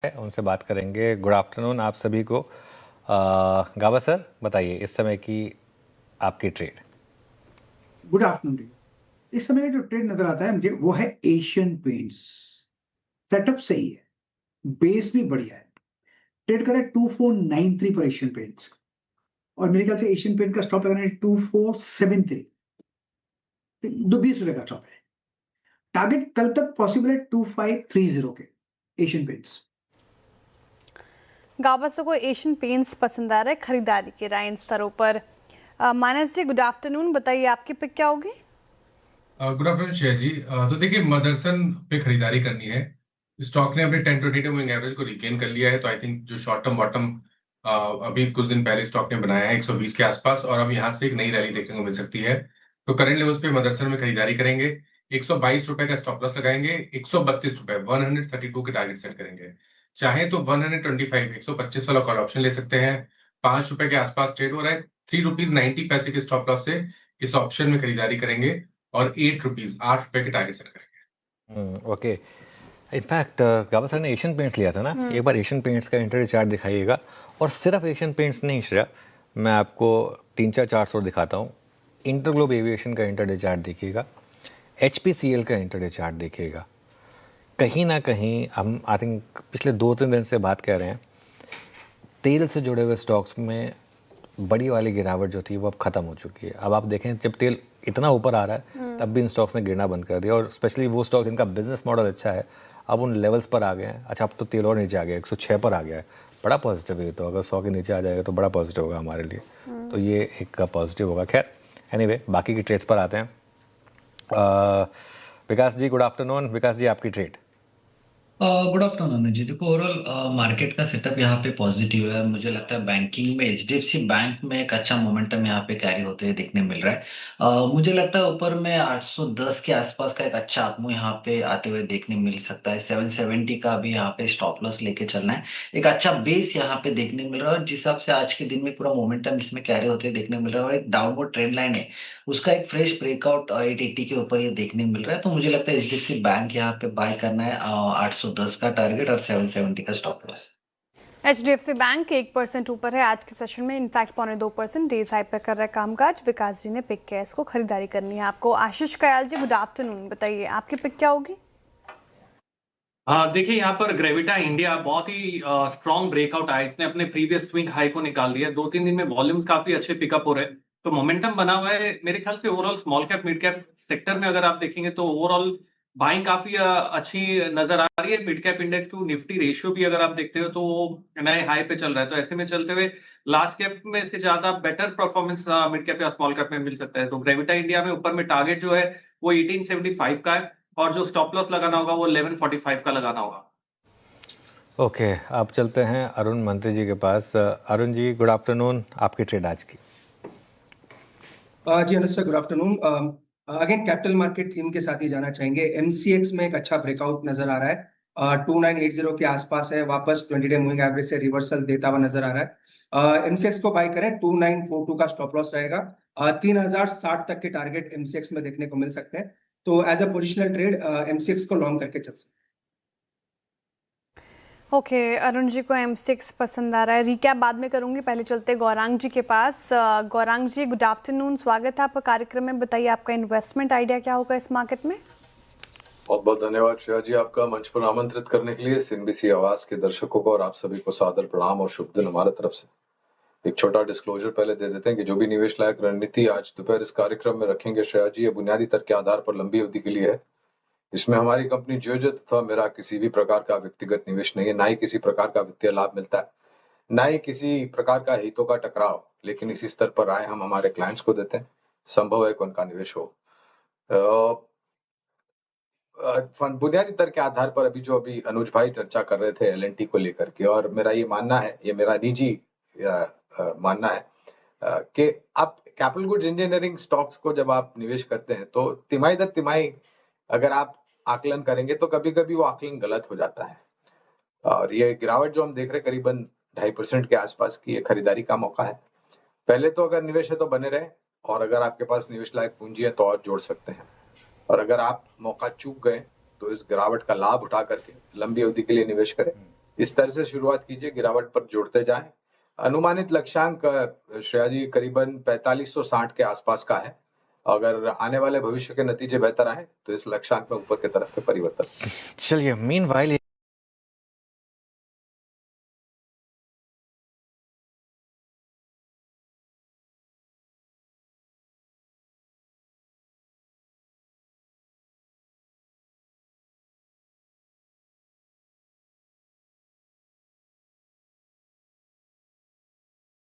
उनसे बात करेंगे। गुड आफ्टरनून आप सभी को। गाबा सर बताइए इस समय की आपकी ट्रेड। Good afternoon. इस समय का जो ट्रेड नजर आता है मुझे वो है एशियन पेंट्स। सेटअप सही है, बेस भी बढ़िया है। ट्रेड करें 2493 पर एशियन पेंट्स, और मेरे ख्याल से एशियन पेंट का स्टॉप लगाना है 2473, ₹20 का स्टॉप है। टारगेट कल तक पॉसिबल है 2530 के एशियन पेंट्स। गाबा को एशियन पेंट्स पसंद आ रहा है खरीदारी के राय इन स्तरों पर। मानस जी गुड आफ्टरनून, बताइए आपकी पिक क्या होगी? गुड आफ्टरनून शेयर जी। तो देखिए मदरसन पे खरीदारी करनी है। स्टॉक ने अपने 10-22 मूविंग एवरेज को रिगेन कर लिया है, तो आई थिंक जो शॉर्ट टर्म बॉटम अभी कुछ दिन पहले स्टॉक ने बनाया है 120 के आसपास, और अब यहाँ से एक नई रैली देखने को मिल सकती है। तो करंट लेवल्स पे मदरसन में खरीदारी करेंगे। 122 रुपए का स्टॉप लॉस लगाएंगे। 132 रुपए 132 के टारगेट सेट करेंगे। चाहे तो 125 125 वाला कॉल ऑप्शन ले सकते हैं। ₹5 के आसपास ट्रेड हो रहा है। ₹3.90 के स्टॉप लॉस से इस ऑप्शन में खरीदारी करेंगे और ₹8 के टारगेट सेट करेंगे। ओके। इनफैक्ट गाबा सर ने एशियन पेंट्स लिया था ना, एक बार एशियन पेंट्स का इंटरडे चार्ट दिखाइएगा। और सिर्फ एशियन पेंट्स नहीं श्रेया, मैं आपको 3-4 चार्ट्स और दिखाता हूँ। इंटरग्लोब एविएशन का इंटरडे चार्ट देखिएगा, HPCL का इंटरडे चार्ट देखिएगा। कहीं ना कहीं हम आई थिंक पिछले 2-3 दिन से बात कर रहे हैं, तेल से जुड़े हुए स्टॉक्स में बड़ी वाली गिरावट जो थी वो अब खत्म हो चुकी है। अब आप देखें जब तेल इतना ऊपर आ रहा है तब भी इन स्टॉक्स ने गिरना बंद कर दिया, और स्पेशली वो स्टॉक्स जिनका बिजनेस मॉडल अच्छा है अब उन लेवल्स पर आ गए हैं। अच्छा, अब तो तेल और नीचे आ गया, 106 पर आ गया है। बड़ा पॉजिटिव है, तो अगर 100 के नीचे आ जाएगा तो बड़ा पॉजिटिव होगा हमारे लिए। तो ये एक पॉजिटिव होगा। खैर एनीवे, बाकी की ट्रेड्स पर आते हैं। विकास जी गुड आफ्टरनून। विकास जी आपकी ट्रेड। गुड आफ्टरनून जी। देखो ओवरऑल मार्केट का सेटअप यहाँ पे पॉजिटिव है। मुझे लगता है बैंकिंग में HDFC बैंक में एक अच्छा मोमेंटम यहाँ पे कैरी होते हुए देखने मिल रहा है। मुझे लगता है ऊपर में 810 के आसपास का एक अच्छा अपमूव यहाँ पे आते हुए देखने मिल सकता है। 770 का भी यहाँ पे स्टॉप लॉस लेके चलना है। एक अच्छा बेस यहाँ पे देखने मिल रहा है, और जिस हिसाब से आज के दिन में पूरा मोमेंटम इसमें कैरी होते हुए देखने मिल रहा है, और एक डाउनवर्ड ट्रेंड लाइन है उसका एक फ्रेश ब्रेकआउट 880 के ऊपर ये देखने मिल रहा है। तो मुझे लगता है HDFC बैंक यहाँ पे बाय करना है। 810 का टारगेट और 770 का स्टॉप लॉस। HDFC बैंक 1% ऊपर है आज के सेशन में, इनफैक्ट 0.25% डेज हाई पे कर रहा है कामकाज। विकास जी ने पिक किया, इसको खरीदारी करनी है आपको। आशीष कयाल जी गुड आफ्टरनून, बताइए आपकी पिक क्या होगी? देखिए यहाँ पर ग्रेविटा इंडिया बहुत ही स्ट्रॉन्ग ब्रेकआउट आया। इसने अपने प्रीवियस स्विंग हाई को निकाल दिया। 2-3 दिन में वॉल्यूम्स काफी अच्छे पिकअप हो रहे हैं, तो मोमेंटम बना हुआ है। मेरे ख्याल से overall small cap mid cap sector में अगर आप देखेंगे तो ओवरऑल बाइंग काफी अच्छी नजर आ रही है। Mid cap index to Nifty ratio भी अगर आप देखते हो तो वो नए हाई पे चल रहा है। तो ऐसे में चलते हुए लार्ज कैप में से ज्यादा बेटर परफॉर्मेंस मिड कैप या स्मॉल कैप में मिल सकता है। तो ग्रेविटा इंडिया में ऊपर में टारगेट जो है वो 1875 का है, और जो स्टॉप लॉस लगाना होगा वो 1145 का लगाना होगा। ओके, अब चलते हैं अरुण मंत्री जी के पास। अरुण जी गुड आफ्टरनून, आपकी ट्रेड आज की। जी Anushka good afternoon. Again capital market theme के साथ ही जाना चाहेंगे। MCX में एक अच्छा ब्रेकआउट नजर आ रहा है। 2980 के आसपास है, वापस 20 डे मूविंग एवरेज से रिवर्सल देता हुआ नजर आ रहा है। MCX को बाय करें, 2942 का स्टॉप लॉस रहेगा। 3060 तक के टारगेट MCX में देखने को मिल सकते हैं। तो as a positional trade MCX को लॉन्ग करके चल सकते हैं। ओके, अरुण जी को M6 पसंद आ रहा है। रिकैप बाद में करूंगी, पहले चलते गौरांग जी के पास। गौरांग जी गुड आफ्टरनून, स्वागत है आपका कार्यक्रम में। बताइए आपका इन्वेस्टमेंट आइडिया क्या होगा इस मार्केट में? बहुत बहुत धन्यवाद श्रेया जी, आपका मंच पर आमंत्रित करने के लिए। CNBC आवाज के दर्शकों को और आप सभी को सादर प्रणाम और शुभ दिन हमारे तरफ से। एक छोटा डिस्क्लोजर पहले दे देते हैं कि जो भी निवेश लायक रणनीति आज दोपहर इस कार्यक्रम में रखेंगे श्रेया जी, ये बुनियादी तर्क के आधार पर लंबी अवधि के लिए है। इसमें हमारी कंपनी जियोजेट तथा मेरा किसी भी प्रकार का व्यक्तिगत निवेश नहीं है, ना ही किसी प्रकार का वित्तीय लाभ मिलता है, ना ही किसी प्रकार का हितों का टकराव। लेकिन इसी स्तर पर राय हम हमारे क्लाइंट्स को देते हैं, संभव है कि उनका निवेश हो। बुनियादी तर्क के आधार पर अभी अनुज भाई चर्चा कर रहे थे LNT को लेकर के, और मेरा ये मानना है, ये मेरा निजी मानना है कि आप कैपिटल गुड्स इंजीनियरिंग स्टॉक्स को जब आप निवेश करते हैं तो तिमाही दर तिमाही अगर आप आकलन करेंगे तो कभी कभी वो आकलन गलत हो जाता है। और ये गिरावट जो हम देख रहे हैं करीबन 2.5% के आसपास की, ये खरीदारी का मौका है। पहले तो अगर निवेश है तो बने रहे, और अगर आपके पास निवेश लायक पूंजी है तो और जोड़ सकते हैं। और अगर आप मौका चूक गए तो इस गिरावट का लाभ उठा करके लंबी अवधि के लिए निवेश करें। इस तरह से शुरुआत कीजिए, गिरावट पर जोड़ते जाएं। अनुमानित लक्ष्यांक श्रेया जी करीबन 4560 के आसपास का है। अगर आने वाले भविष्य के नतीजे बेहतर आए तो इस लक्ष्यांक में ऊपर की तरफ के परिवर्तन। चलिए मीनवाइल